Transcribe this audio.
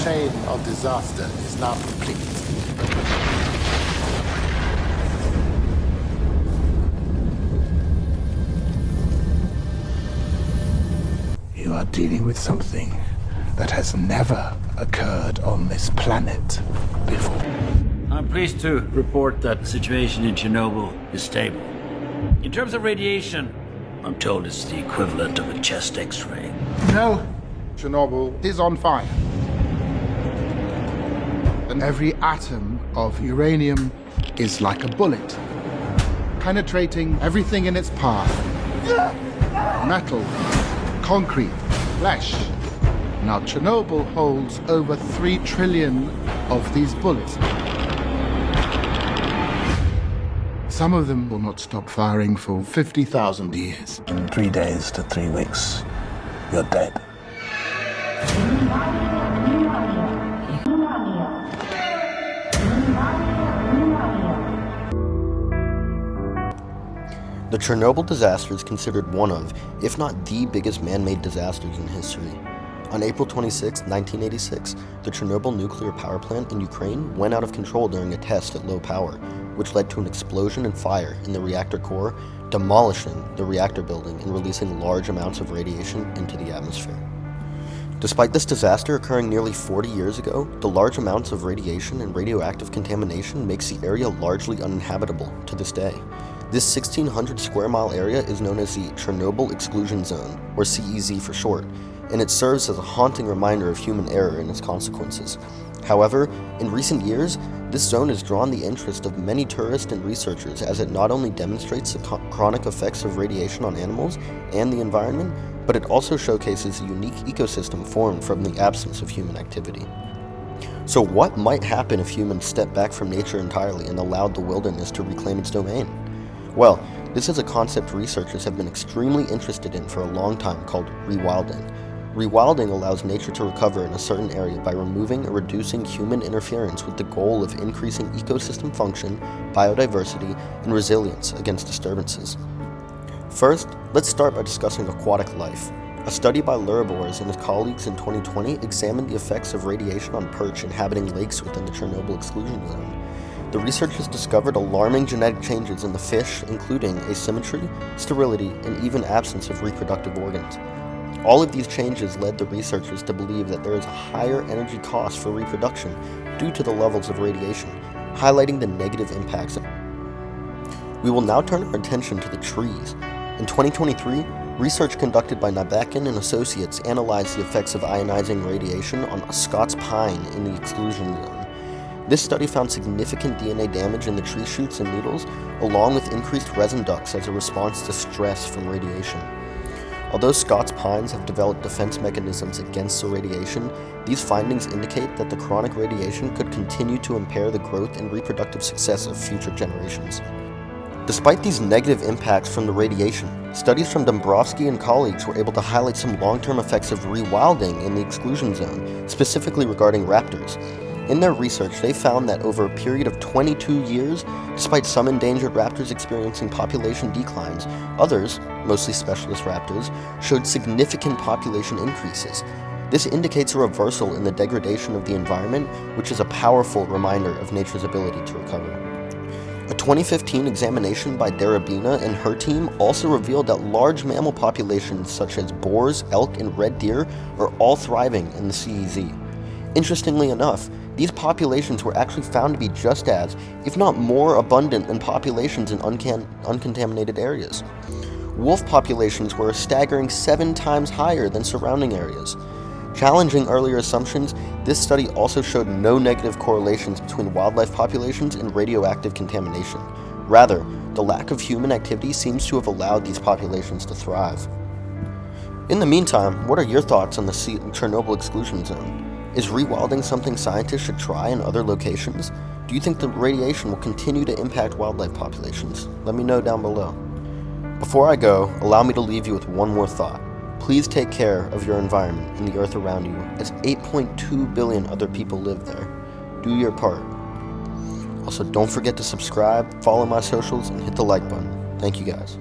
chain of disaster is now complete. You are dealing with something that has never occurred on this planet before. I'm pleased to report that the situation in Chernobyl is stable. In terms of radiation, I'm told it's the equivalent of a chest X-ray. No, Chernobyl is on fire. And every atom of uranium is like a bullet, penetrating everything in its path. Metal, concrete, flesh. Now Chernobyl holds over 3 trillion of these bullets. Some of them will not stop firing for 50,000 years. In 3 days to 3 weeks, you're dead. The Chernobyl disaster is considered one of, if not the biggest man-made disasters in history. On April 26, 1986, the Chernobyl nuclear power plant in Ukraine went out of control during a test at low power, which led to an explosion and fire in the reactor core, demolishing the reactor building and releasing large amounts of radiation into the atmosphere. Despite this disaster occurring nearly 40 years ago, the large amounts of radiation and radioactive contamination makes the area largely uninhabitable to this day. This 1,600 square mile area is known as the Chernobyl Exclusion Zone, or CEZ for short, and it serves as a haunting reminder of human error and its consequences. However, in recent years, this zone has drawn the interest of many tourists and researchers as it not only demonstrates the chronic effects of radiation on animals and the environment, but it also showcases a unique ecosystem formed from the absence of human activity. So what might happen if humans stepped back from nature entirely and allowed the wilderness to reclaim its domain? Well, this is a concept researchers have been extremely interested in for a long time called rewilding. Rewilding allows nature to recover in a certain area by removing or reducing human interference with the goal of increasing ecosystem function, biodiversity, and resilience against disturbances. First, let's start by discussing aquatic life. A study by Lerebours and his colleagues in 2020 examined the effects of radiation on perch inhabiting lakes within the Chernobyl Exclusion Zone. The researchers discovered alarming genetic changes in the fish, including asymmetry, sterility, and even absence of reproductive organs. All of these changes led the researchers to believe that there is a higher energy cost for reproduction due to the levels of radiation, highlighting the negative impacts. We will now turn our attention to the trees. In 2023, research conducted by Nybakken and Associates analyzed the effects of ionizing radiation on a Scots pine in the exclusion zone. This study found significant DNA damage in the tree shoots and needles, along with increased resin ducts as a response to stress from radiation. Although Scots pines have developed defense mechanisms against the radiation, these findings indicate that the chronic radiation could continue to impair the growth and reproductive success of future generations. Despite these negative impacts from the radiation, studies from Dombrovski and colleagues were able to highlight some long-term effects of rewilding in the exclusion zone, specifically regarding raptors. In their research, they found that over a period of 22 years, despite some endangered raptors experiencing population declines, others, mostly specialist raptors, showed significant population increases. This indicates a reversal in the degradation of the environment, which is a powerful reminder of nature's ability to recover. A 2015 examination by Darabina and her team also revealed that large mammal populations such as boars, elk, and red deer are all thriving in the CEZ. Interestingly enough, these populations were actually found to be just as, if not more abundant than populations in uncontaminated areas. Wolf populations were a staggering 7 times higher than surrounding areas. Challenging earlier assumptions, this study also showed no negative correlations between wildlife populations and radioactive contamination. Rather, the lack of human activity seems to have allowed these populations to thrive. In the meantime, what are your thoughts on the Chernobyl Exclusion Zone? Is rewilding something scientists should try in other locations? Do you think the radiation will continue to impact wildlife populations? Let me know down below. Before I go, allow me to leave you with one more thought. Please take care of your environment and the earth around you, as 8.2 billion other people live there. Do your part. Also, don't forget to subscribe, follow my socials, and hit the like button. Thank you guys.